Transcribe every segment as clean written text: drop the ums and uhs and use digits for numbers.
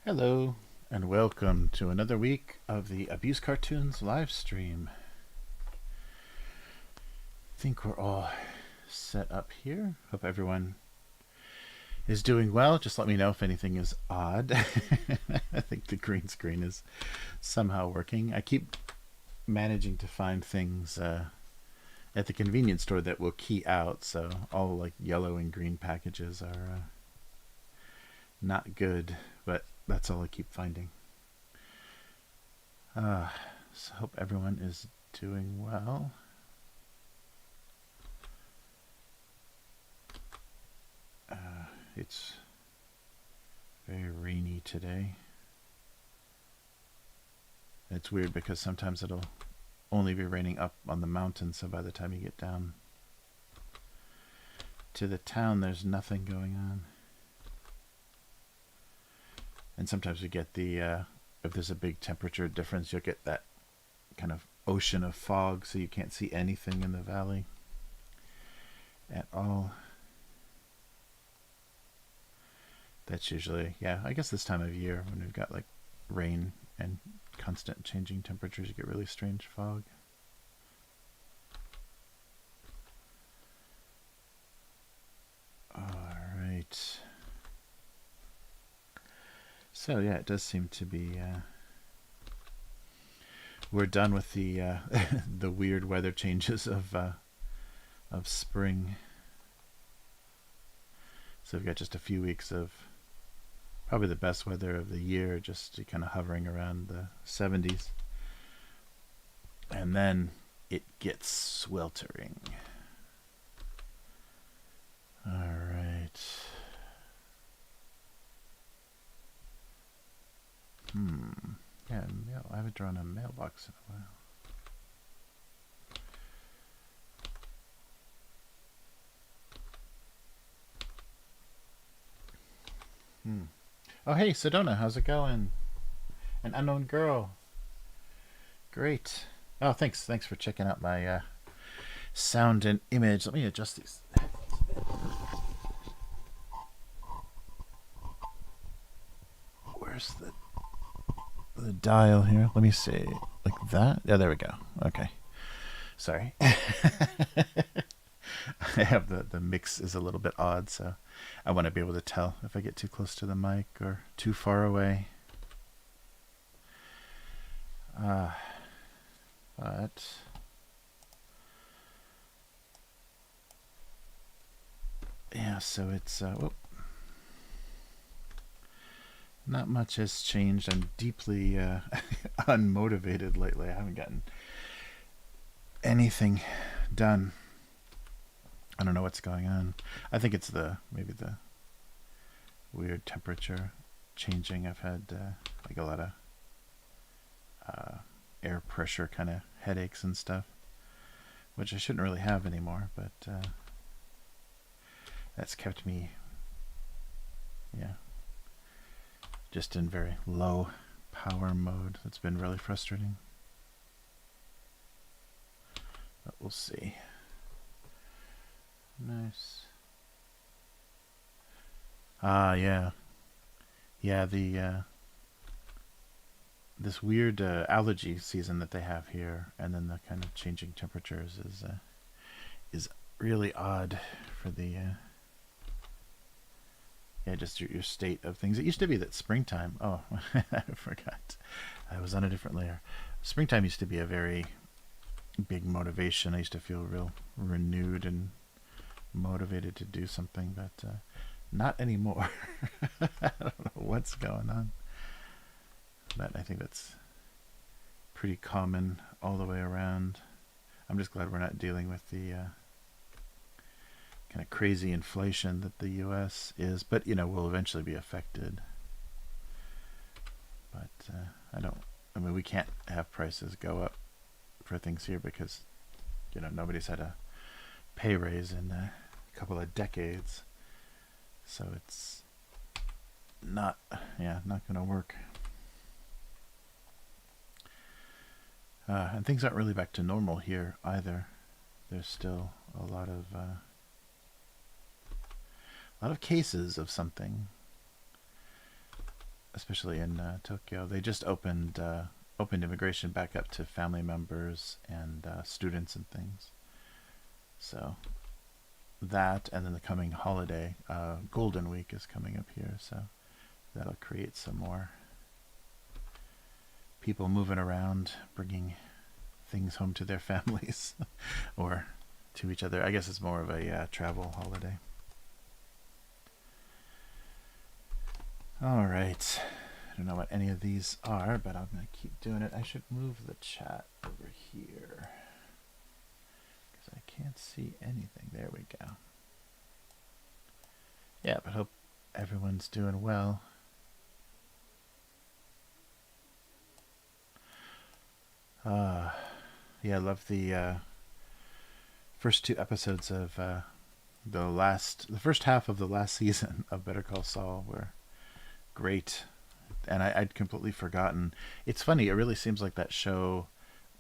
Hello, and welcome to another week of the Abuse Cartoons live stream. I think we're all set up here. Hope everyone is doing well. Just let me know if anything is odd. I think the green screen is somehow working. I keep managing to find things at the convenience store that will key out, so all like yellow and green packages are not good, but that's all I keep finding. So hope everyone is doing well. It's very rainy today. It's weird because sometimes it'll only be raining up on the mountain, so by the time you get down to the town, there's nothing going on. And sometimes we get the, if there's a big temperature difference, you'll get that kind of ocean of fog, so you can't see anything in the valley at all. That's usually, yeah, I guess this time of year when we've got like rain and constant changing temperatures, you get really strange fog. All right. So yeah, it does seem to be, we're done with the the weird weather changes of spring. So we've got just a few weeks of probably the best weather of the year, just kind of hovering around the 70s. And then it gets sweltering. All right. Yeah, I haven't drawn a mailbox in a while. Oh, hey, Sedona, how's it going? An unknown girl. Great. Oh, thanks for checking out my sound and image. Let me adjust these. Where's the dial here? Let me see. Like that? Yeah, there we go. Okay. Sorry. I have the mix is a little bit odd, so I want to be able to tell if I get too close to the mic or too far away. But yeah, so it's not much has changed. I'm deeply unmotivated lately. I haven't gotten anything done. I don't know what's going on. I think it's maybe the weird temperature changing. I've had like a lot of air pressure kind of headaches and stuff, which I shouldn't really have anymore, but that's kept me, yeah, just in very low power mode. It's been really frustrating, but we'll see. Nice. Yeah. Yeah, the this weird allergy season that they have here, and then the kind of changing temperatures is really odd for the yeah, just your state of things. It used to be that springtime. Oh, I forgot. I was on a different layer. Springtime used to be a very big motivation. I used to feel real renewed and motivated to do something, but not anymore. I don't know what's going on, but I think that's pretty common all the way around. I'm just glad we're not dealing with the kind of crazy inflation that the U.S. is, but we'll eventually be affected. But I mean, we can't have prices go up for things here because nobody's had a pay raise in a couple of decades, so it's not going to work. And things aren't really back to normal here either. There's still a lot of cases of something, especially in Tokyo. They just opened immigration back up to family members and students and things. So that, and then the coming holiday, Golden Week is coming up here, so that'll create some more people moving around, bringing things home to their families or to each other. I guess it's more of a travel holiday. All right. I don't know what any of these are, but I'm going to keep doing it. I should move the chat over here because I can't see anything. There we go. Yeah, but hope everyone's doing well. Yeah, I love the first two episodes of the first half of the last season of Better Call Saul were great, and I'd completely forgotten. It's funny, it really seems like that show,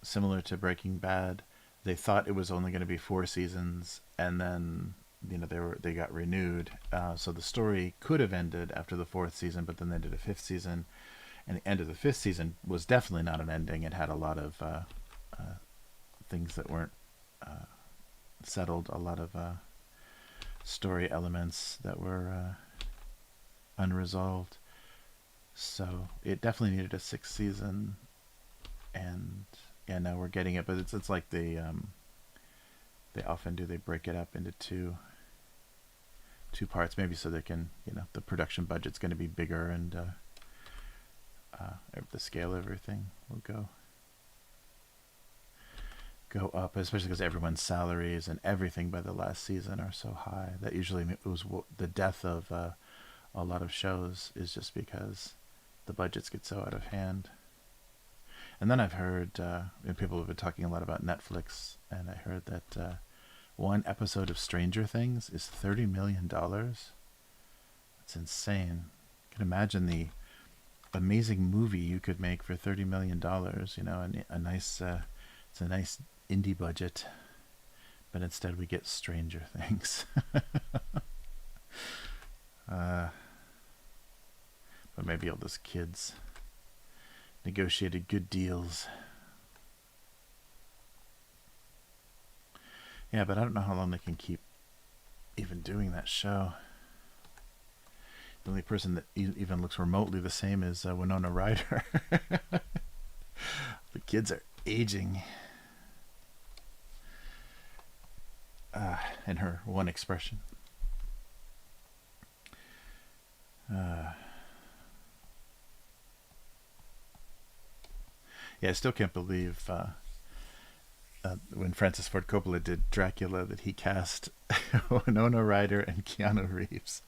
similar to Breaking Bad, they thought it was only going to be 4 seasons, and then they got renewed, so the story could have ended after the 4th season, but then they did a 5th season, and the end of the 5th season was definitely not an ending. It had a lot of things that weren't settled, a lot of story elements that were unresolved. So it definitely needed a 6th season, and now we're getting it. But it's like they often do. They break it up into two parts, maybe so they can the production budget's going to be bigger, and the scale of everything will go up, especially because everyone's salaries and everything by the last season are so high. That usually was the death of a lot of shows, is just because the budgets get so out of hand. And then I've heard, and people have been talking a lot about Netflix, and I heard that one episode of Stranger Things is $30 million. That's insane. You can imagine the amazing movie you could make for $30 million, and a nice, it's a nice indie budget, but instead we get Stranger Things. But maybe all those kids negotiated good deals. Yeah, but I don't know how long they can keep even doing that show. The only person that even looks remotely the same is Winona Ryder. The kids are aging. In her one expression. Yeah, I still can't believe when Francis Ford Coppola did Dracula that he cast Winona Ryder and Keanu Reeves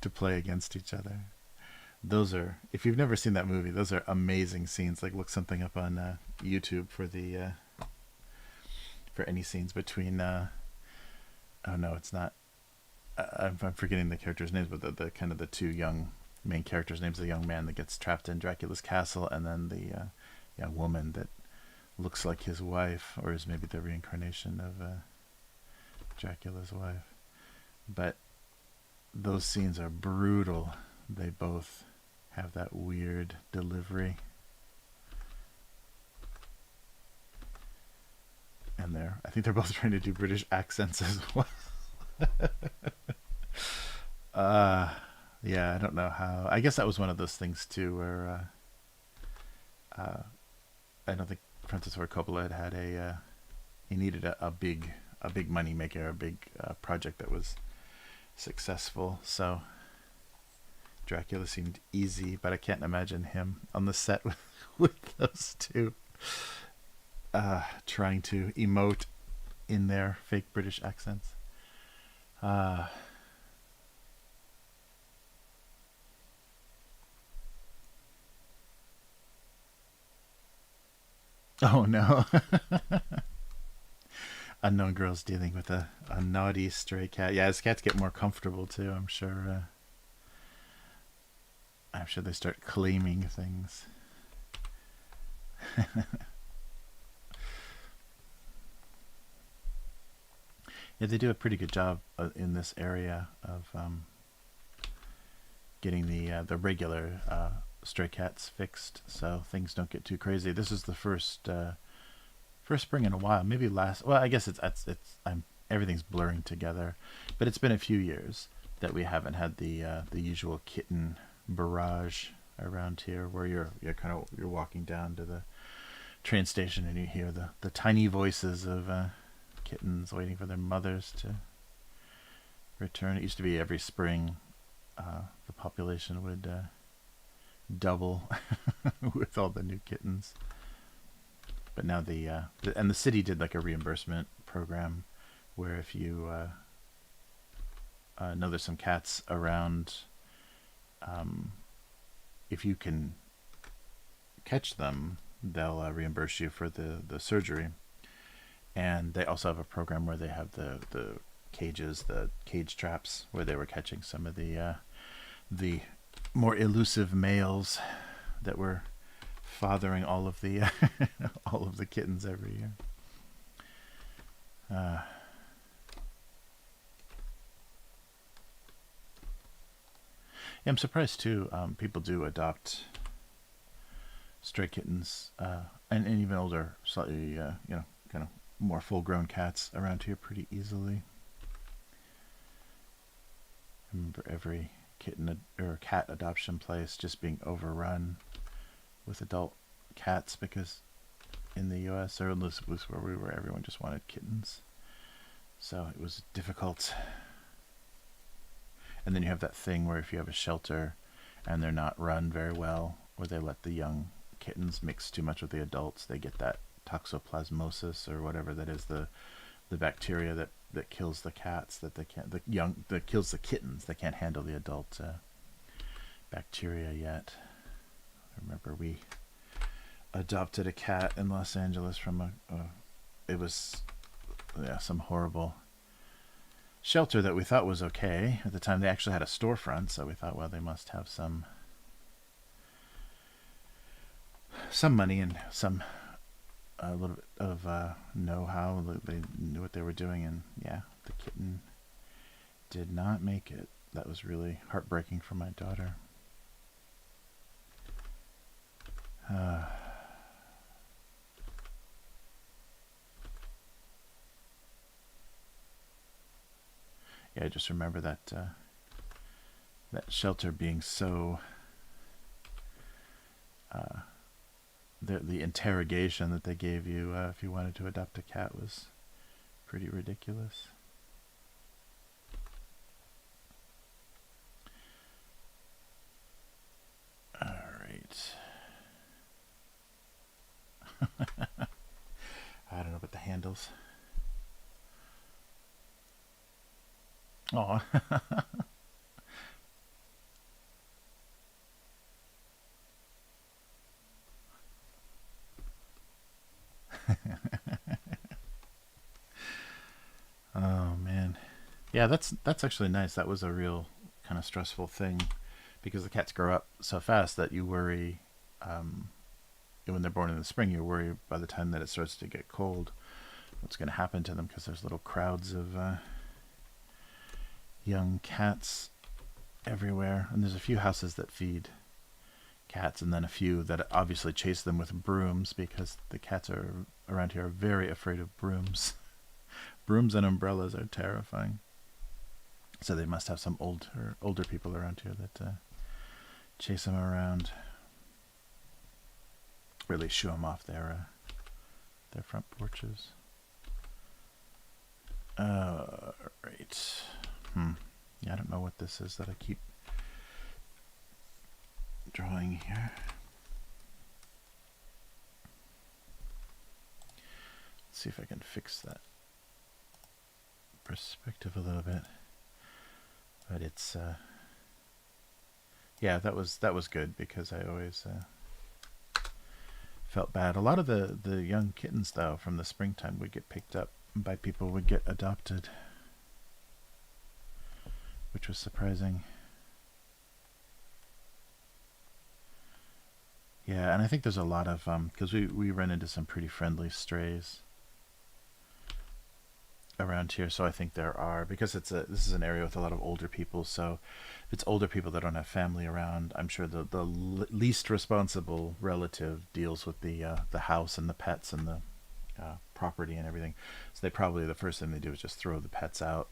to play against each other. Those are, if you've never seen that movie, those are amazing scenes. Like, look something up on YouTube for the for any scenes between. Oh no, it's not. I'm forgetting the characters' names, but the kind of the two young main characters' names: the young man that gets trapped in Dracula's castle, and then the young woman that looks like his wife, or is maybe the reincarnation of Dracula's wife. But those scenes are brutal. They both have that weird delivery. I think they're both trying to do British accents as well. uh, yeah, I don't know how. I guess that was one of those things too, where I don't think Francis Ford Coppola had he needed a big money maker, a big project that was successful. So Dracula seemed easy, but I can't imagine him on the set with those two trying to emote in their fake British accents. Oh no. Unknown girls dealing with a naughty stray cat. Yeah, as cats get more comfortable too, I'm sure. I'm sure they start claiming things. Yeah, they do a pretty good job in this area of getting the regular stray cats fixed, so things don't get too crazy. This is the first spring in a while, maybe last. Well, I guess I'm everything's blurring together, but it's been a few years that we haven't had the usual kitten barrage around here, where you're walking down to the train station and you hear the tiny voices of kittens waiting for their mothers to return. It used to be every spring the population would double with all the new kittens. But now the city did like a reimbursement program where if you know there's some cats around, if you can catch them, they'll reimburse you for the surgery. And they also have a program where they have the cage traps, where they were catching some of the more elusive males that were fathering all of the all of the kittens every year. Yeah, I'm surprised too. People do adopt stray kittens, and even older, slightly kind of more full-grown cats around here pretty easily. I remember every kitten or cat adoption place just being overrun with adult cats, because in the US, or at least where we were, everyone just wanted kittens. So it was difficult. And then you have that thing where if you have a shelter and they're not run very well, or they let the young kittens mix too much with the adults, they get that toxoplasmosis or whatever that is, the bacteria that kills the cats, that kills the kittens. They can't handle the adult bacteria yet. I remember we adopted a cat in Los Angeles from it was some horrible shelter that we thought was okay at the time. They actually had a storefront, so we thought, well, they must have some money and a little bit of know-how. They knew what they were doing, and yeah, the kitten did not make it. That was really heartbreaking for my daughter. Yeah, I just remember that shelter being so the interrogation that they gave you if you wanted to adopt a cat was pretty ridiculous. All right. I don't know about the handles. Oh. Oh man. Yeah, that's actually nice. That was a real kind of stressful thing, because the cats grow up so fast that you worry when they're born in the spring, you worry by the time that it starts to get cold what's going to happen to them, because there's little crowds of young cats everywhere. And there's a few houses that feed cats, and then a few that obviously chase them with brooms, because the cats are around here are very afraid of brooms. Brooms and umbrellas are terrifying. So they must have some older people around here that chase them around. Really shoo them off their front porches. Right. Yeah, I don't know what this is that I keep drawing here. Let's see if I can fix that perspective a little bit. But it's yeah, that was good, because I always felt bad. A lot of the young kittens, though, from the springtime would get picked up by people, would get adopted, which was surprising. Yeah, and I think there's a lot of because we run into some pretty friendly strays around here, so I think there are, because this is an area with a lot of older people, so if it's older people that don't have family around, I'm sure the least responsible relative deals with the house and the pets and the property and everything. So they probably, the first thing they do is just throw the pets out,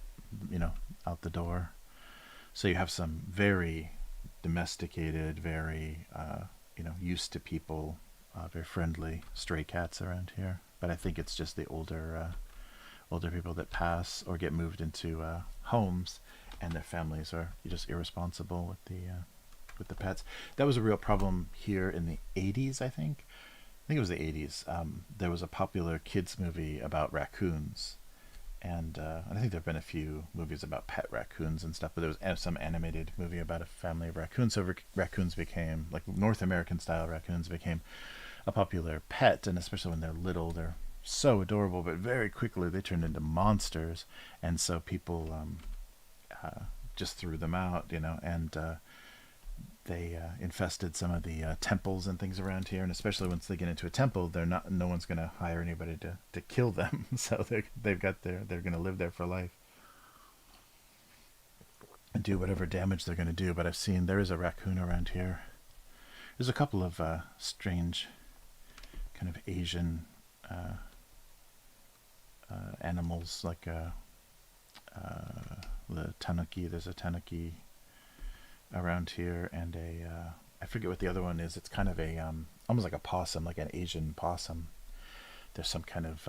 out the door. So you have some very domesticated, very used to people, very friendly stray cats around here. But I think it's just the older people that pass or get moved into homes, and their families are just irresponsible with the pets. That was a real problem here in the 80s, I think. I think it was the 80s. There was a popular kids movie about raccoons, and I think there have been a few movies about pet raccoons and stuff, but there was some animated movie about a family of raccoons. So raccoons became, like North American style raccoons became a popular pet, and especially when they're little, they're so adorable, but very quickly they turned into monsters, and so people just threw them out, and they infested some of the temples and things around here. And especially once they get into a temple, no one's going to hire anybody to kill them, so they're going to live there for life and do whatever damage they're going to do. But I've seen there is a raccoon around here. There's a couple of strange kind of Asian animals, like the tanuki. There's a tanuki around here, and I forget what the other one is. It's kind of a almost like a possum, like an Asian possum. There's some kind of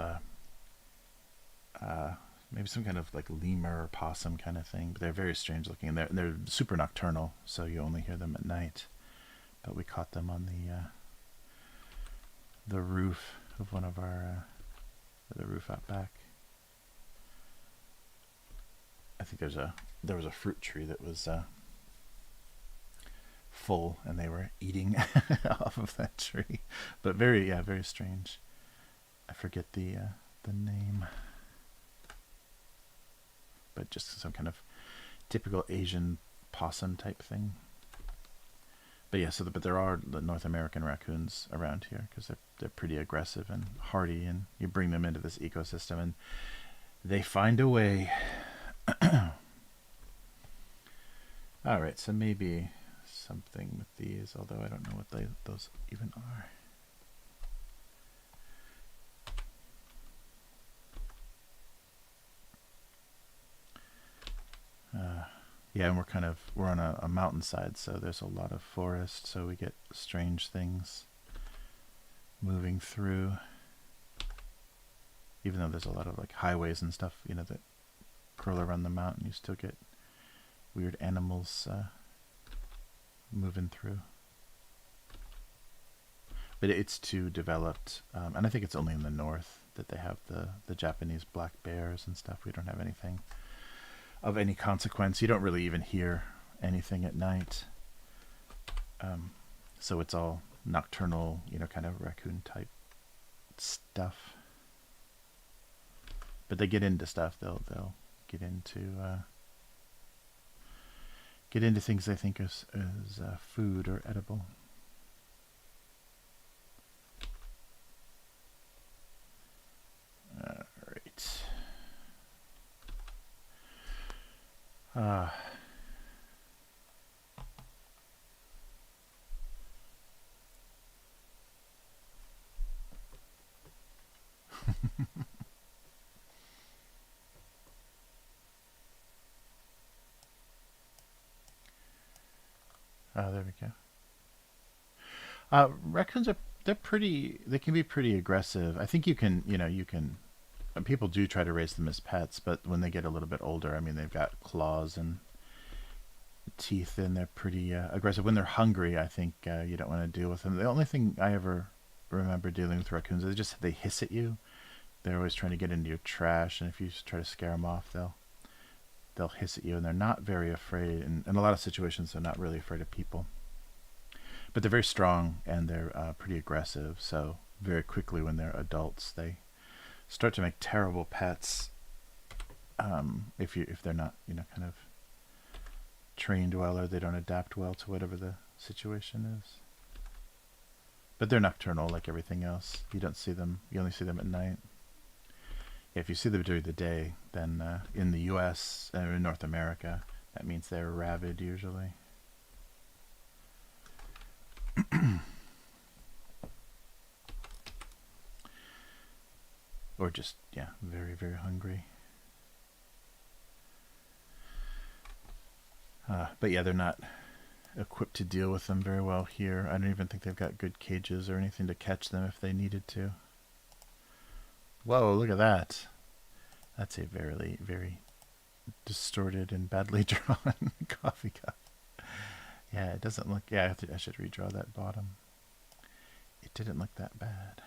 maybe some kind of like lemur or possum kind of thing, but they're very strange looking, and they're super nocturnal, so you only hear them at night. But we caught them on the roof of one of our the roof out back. I think there was a fruit tree that was full, and they were eating off of that tree. But very strange. I forget the name, but just some kind of typical Asian possum type thing. But yeah, but there are the North American raccoons around here, because they're pretty aggressive and hardy, and you bring them into this ecosystem and they find a way. All right, so maybe something with these, although I don't know what those even are. Yeah, and we're on a mountainside, so there's a lot of forest, so we get strange things moving through. Even though there's a lot of like highways and stuff, that curl around the mountain, you still get weird animals moving through. But it's too developed, and I think it's only in the north that they have the Japanese black bears and stuff. We don't have anything of any consequence. You don't really even hear anything at night. So it's all nocturnal, kind of raccoon type stuff. But they get into stuff. They'll get into things they think is food or edible. All right. Raccoons are they're pretty. They can be pretty aggressive. I think you can. You can. People do try to raise them as pets, but when they get a little bit older, I mean, they've got claws and teeth, and they're pretty aggressive. When they're hungry, I think you don't want to deal with them. The only thing I ever remember dealing with raccoons is they hiss at you. They're always trying to get into your trash, and if you try to scare them off, they'll hiss at you, and they're not very afraid. In a lot of situations, they're not really afraid of people. But they're very strong, and they're pretty aggressive. So very quickly, when they're adults, they start to make terrible pets. If they're not kind of trained well, or they don't adapt well to whatever the situation is. But they're nocturnal like everything else. You don't see them. You only see them at night. If you see them during the day, then in the U.S. or in North America, that means they're rabid usually. Or just, very, very hungry. But yeah, they're not equipped to deal with them very well here. I don't even think they've got good cages or anything to catch them if they needed to. Whoa, look at that. That's a very, very distorted and badly drawn coffee cup. Yeah, it doesn't look... Yeah, I should redraw that bottom. It didn't look that bad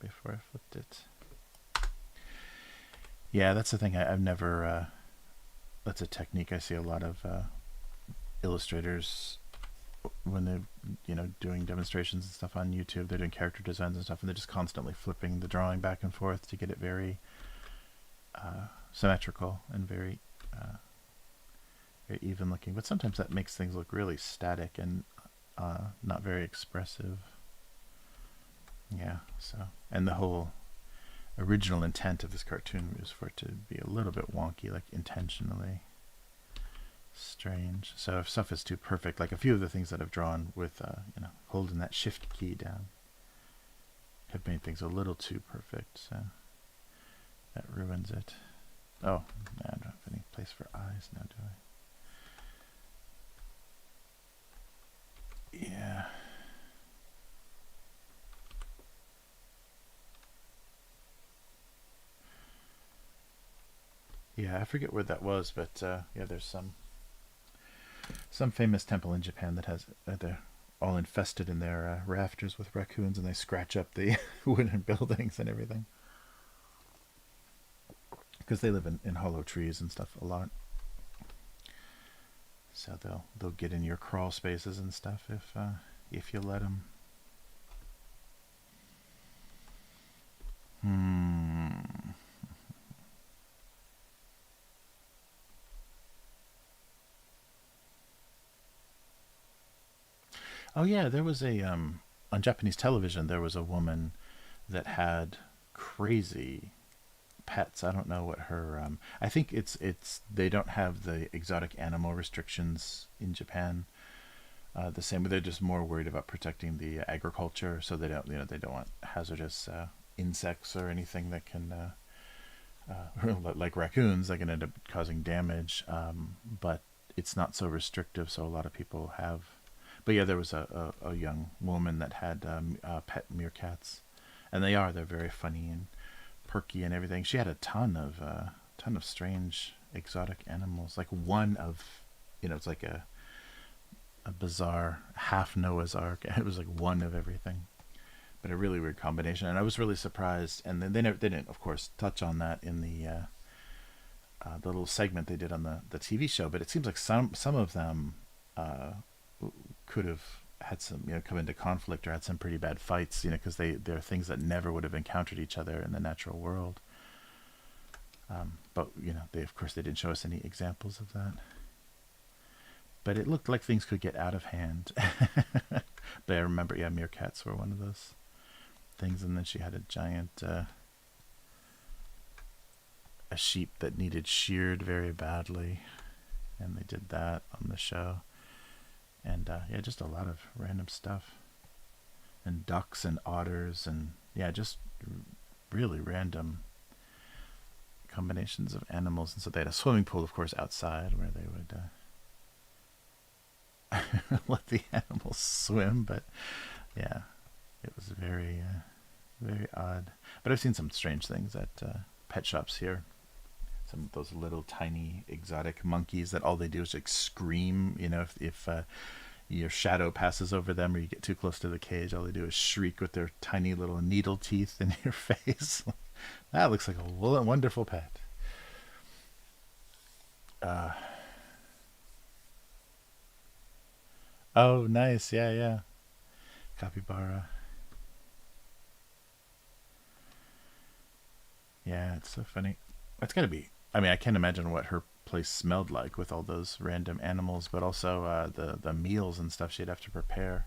before I flipped it. Yeah, that's the thing. I've never... that's a technique I see a lot of illustrators when they're doing demonstrations and stuff on YouTube. They're doing character designs and stuff, and they're just constantly flipping the drawing back and forth to get it very symmetrical and very even looking. But sometimes that makes things look really static and not very expressive. Yeah, so, and the whole original intent of this cartoon was for it to be a little bit wonky, like intentionally strange. So if stuff is too perfect, like a few of the things that I've drawn with holding that shift key down, have made things a little too perfect, so that ruins it. Oh, I don't have any place for eyes now, do I? Yeah. Yeah, I forget where that was, but yeah, there's some famous temple in Japan that has they're all infested in their rafters with raccoons, and they scratch up the wooden buildings and everything because they live in hollow trees and stuff a lot. So they'll get in your crawl spaces and stuff if you let them. Oh yeah, there was on Japanese television there was a woman that had crazy pets. I don't know what her I think it's they don't have the exotic animal restrictions in Japan the same, but they're just more worried about protecting the agriculture, so they don't want hazardous insects or anything that can like raccoons that can end up causing damage, but it's not so restrictive, so a lot of people have. But yeah, there was a young woman that had pet meerkats, and they're very funny and perky and everything. She had a ton of strange exotic animals. Like one of, it's like a bizarre half Noah's Ark. It was like one of everything, but a really weird combination. And I was really surprised. And then they didn't, of course, touch on that in the little segment they did on the TV show. But it seems like some of them could have had some, come into conflict or had some pretty bad fights, because they're things that never would have encountered each other in the natural world. But they didn't show us any examples of that. But it looked like things could get out of hand. But I remember, meerkats were one of those things. And then she had a giant, a sheep that needed sheared very badly, and they did that on the show. And just a lot of random stuff, and ducks and otters, and just really random combinations of animals. And so they had a swimming pool, of course, outside where they would let the animals swim. But yeah, it was very, very odd. But I've seen some strange things at pet shops here. Some of those little tiny exotic monkeys that all they do is like scream. If your shadow passes over them or you get too close to the cage, all they do is shriek with their tiny little needle teeth in your face. That looks like a wonderful pet. Uh, oh, nice. Yeah, yeah. Capybara. Yeah, it's so funny. It's got to be. I mean, I can't imagine what her place smelled like with all those random animals, but also the meals and stuff she'd have to prepare.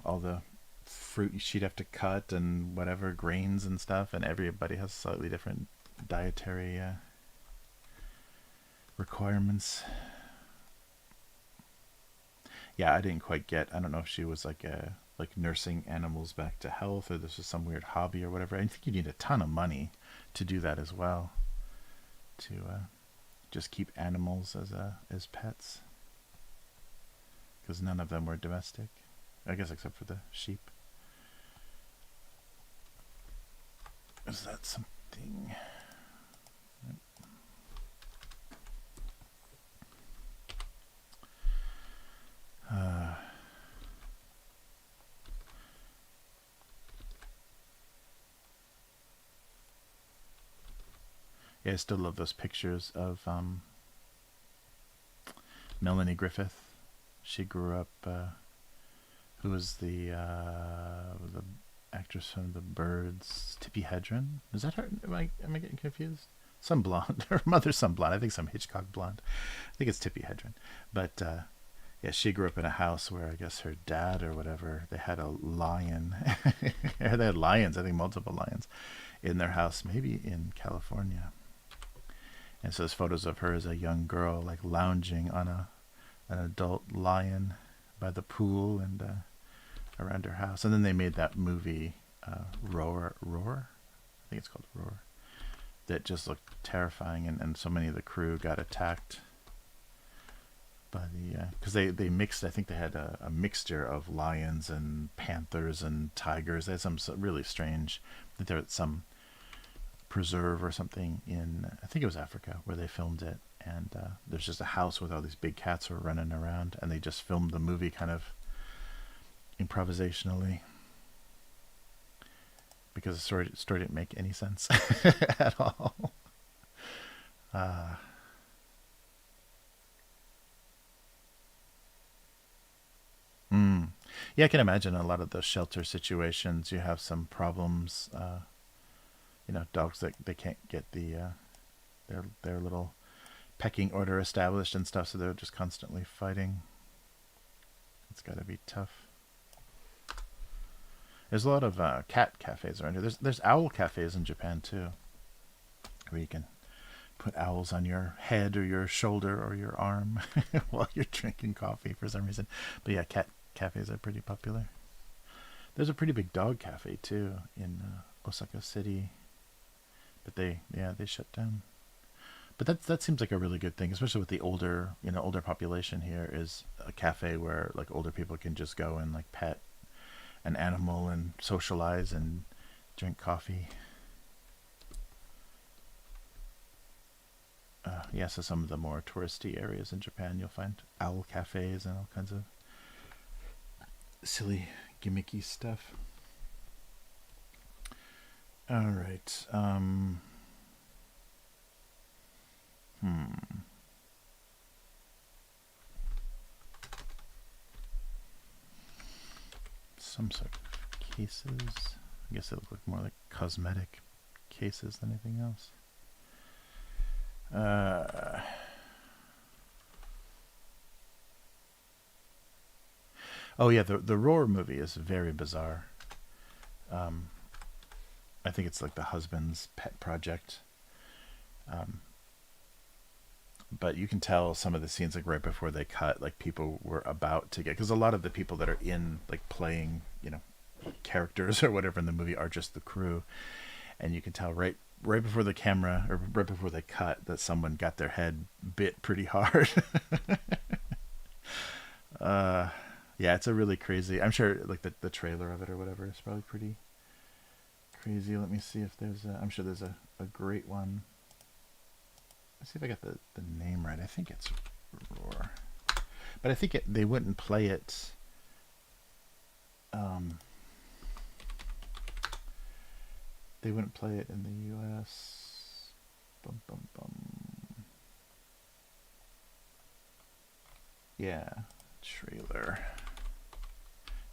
All the fruit she'd have to cut and whatever grains and stuff, and everybody has slightly different dietary requirements. Yeah, I didn't quite get. I don't know if she was like nursing animals back to health, or this was some weird hobby or whatever. I think you need a ton of money to do that as well. To just keep animals as pets, because none of them were domestic. I guess except for the sheep. Is that something? Yeah, I still love those pictures of Melanie Griffith. She grew up. Who was the actress from The Birds? Tippi Hedren. Is that her? Am I getting confused? Some blonde. Her mother's some blonde. I think some Hitchcock blonde. I think it's Tippi Hedren. But yeah, she grew up in a house where I guess her dad or whatever, they had a lion. They had lions. I think multiple lions in their house, maybe in California. And so there's photos of her as a young girl, like lounging on an adult lion by the pool and around her house. And then they made that movie, Roar. I think it's called Roar. That just looked terrifying, and so many of the crew got attacked by the because they mixed. I think they had a mixture of lions and panthers and tigers. They had some really strange. I think there was some preserve or something in, I think it was Africa, where they filmed it, and there's just a house with all these big cats who are running around, and they just filmed the movie kind of improvisationally because the story didn't make any sense at all. Mm. Yeah, I can imagine a lot of those shelter situations. You have some problems. Dogs that they can't get their little pecking order established and stuff, so they're just constantly fighting. It's got to be tough. There's a lot of cat cafes around here. There's owl cafes in Japan too, where you can put owls on your head or your shoulder or your arm while you're drinking coffee for some reason. But yeah, cat cafes are pretty popular. There's a pretty big dog cafe too in Osaka City, but they shut down. But that seems like a really good thing, especially with the older population here. Is a cafe where like older people can just go and like pet an animal and socialize and drink coffee. Yeah, so some of the more touristy areas in Japan, you'll find owl cafes and all kinds of silly, gimmicky stuff. All right. Some sort of cases. I guess it look more like cosmetic cases than anything else. Oh yeah, the Roar movie is very bizarre. I think it's like the husband's pet project. But you can tell some of the scenes like right before they cut, like people were about to get, because a lot of the people that are in like playing, characters or whatever in the movie are just the crew, and you can tell right before the camera or right before they cut that someone got their head bit pretty hard. uh, yeah, it's a really crazy. I'm sure like the trailer of it or whatever is probably pretty crazy. Let me see if there's I'm sure there's a great one. Let's see if I got the name right. I think it's Roar. But I think they wouldn't play it. They wouldn't play it in the U.S. Bum, bum, bum. Yeah, trailer.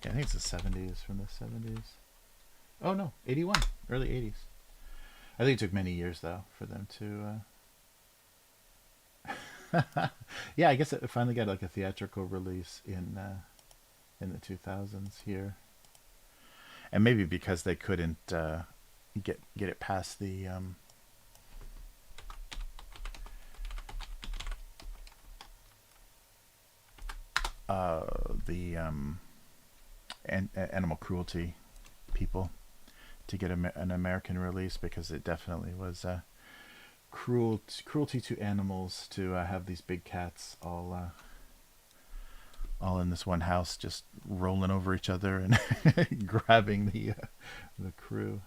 Yeah, I think it's the 70s, from the 70s. Oh no, 81, early 80s. I think it took many years though for them to. Yeah, I guess it finally got like a theatrical release in the 2000s here, and maybe because they couldn't get it past the animal cruelty people to get an American release, because it definitely was cruelty to animals to have these big cats all in this one house, just rolling over each other and grabbing the crew.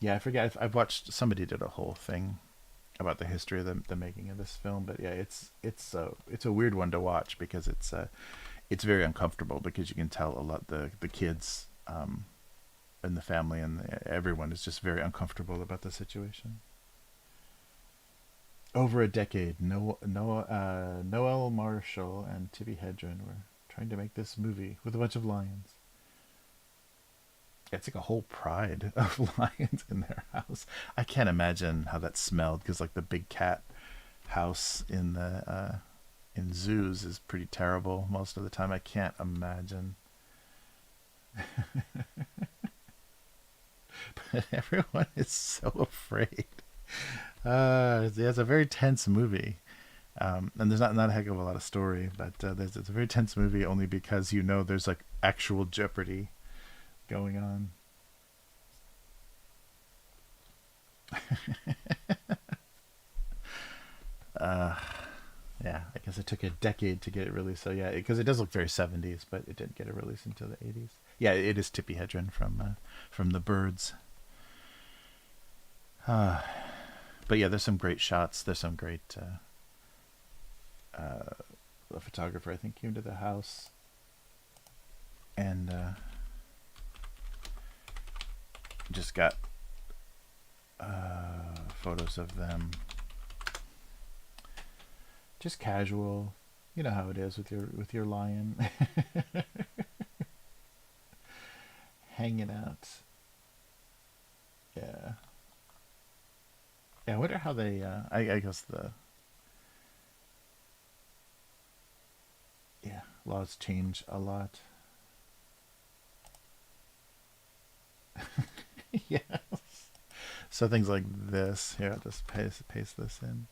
Yeah, I forget. I've watched, somebody did a whole thing about the history of the making of this film, but yeah, it's a weird one to watch because it's very uncomfortable, because you can tell a lot the kids and the family and everyone is just very uncomfortable about the situation. Over a decade, Noel Marshall and Tippi Hedren were trying to make this movie with a bunch of lions. It's like a whole pride of lions in their house. I can't imagine how that smelled, because like the big cat house in zoos is pretty terrible most of the time. I can't imagine. But everyone is so afraid. Yeah, it's a very tense movie. And there's not a heck of a lot of story, but it's a very tense movie only because there's like actual jeopardy going on. uh, yeah, I guess it took a decade to get it released. So yeah, because it does look very 70s, but it didn't get a release until the 80s. Yeah, it is Tippi Hedren from The Birds. But yeah, there's some great shots. There's some great. The photographer, I think, came to the house and just got photos of them. Just casual, you know how it is with your lion, hanging out. Yeah. Yeah, I wonder how they. I guess laws change a lot. Yes. So things like this. Here, I'll just paste this in.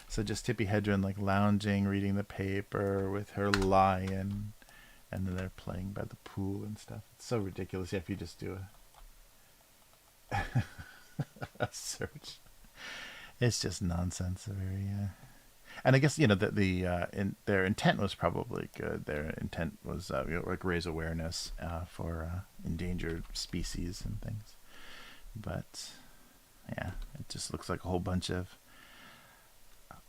So just Tippi Hedren like lounging, reading the paper with her lion, and then they're playing by the pool and stuff. It's so ridiculous. Yeah, if you just do a search, it's just nonsense. Very. And I guess their intent was probably good. Their intent was like raise awareness for endangered species and things. But yeah, it just looks like a whole bunch of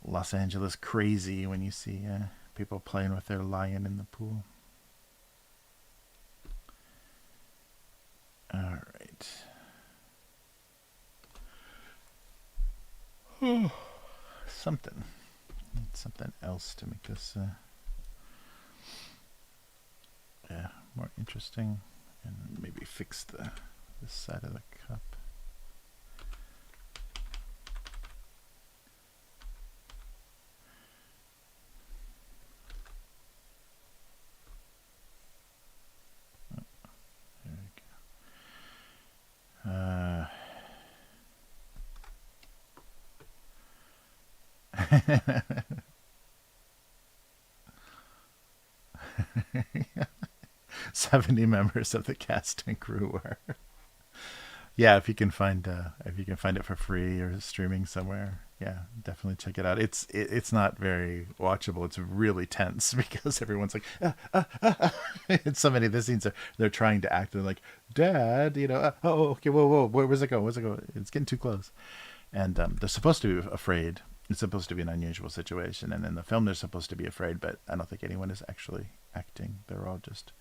Los Angeles crazy when you see people playing with their lion in the pool. All right. Something else to make this more interesting, and maybe fix this side of the cup. Oh, there we go. 70 members of the cast and crew were. Yeah, if you can find it for free or streaming somewhere, Yeah, definitely check it out. It's not very watchable. It's really tense because everyone's like, and so many of the scenes are they're trying to act and like, Dad, oh, okay, whoa, where's it go? Where's it go? It's getting too close. And they're supposed to be afraid. It's supposed to be an unusual situation, and in the film they're supposed to be afraid, but I don't think anyone is actually acting. They're all just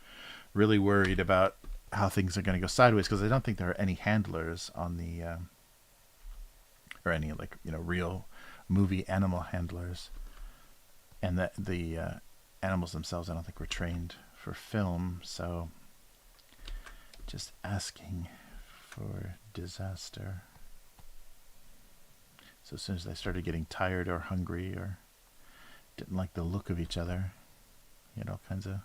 really worried about how things are going to go sideways because I don't think there are any handlers on the or any like real movie animal handlers, and that the animals themselves I don't think were trained for film, so just asking for disaster. So as soon as they started getting tired or hungry or didn't like the look of each other, you had all kinds of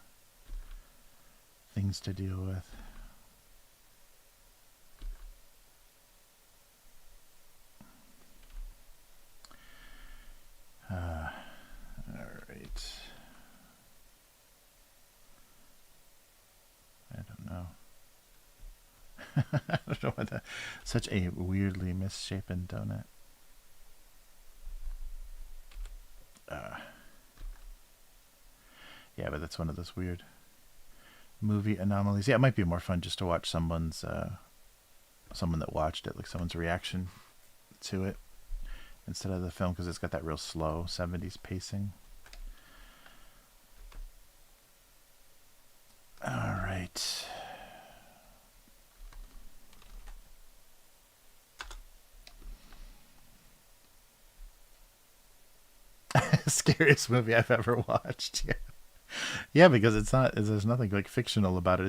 things to deal with. Alright. I don't know. I don't know what such a weirdly misshapen donut. Yeah, but that's one of those weird movie anomalies. Yeah, it might be more fun just to watch someone that watched it, like someone's reaction to it, instead of the film, because it's got that real slow 70s pacing. All right. Scariest movie I've ever watched. Yeah. Yeah, because there's nothing like fictional about it.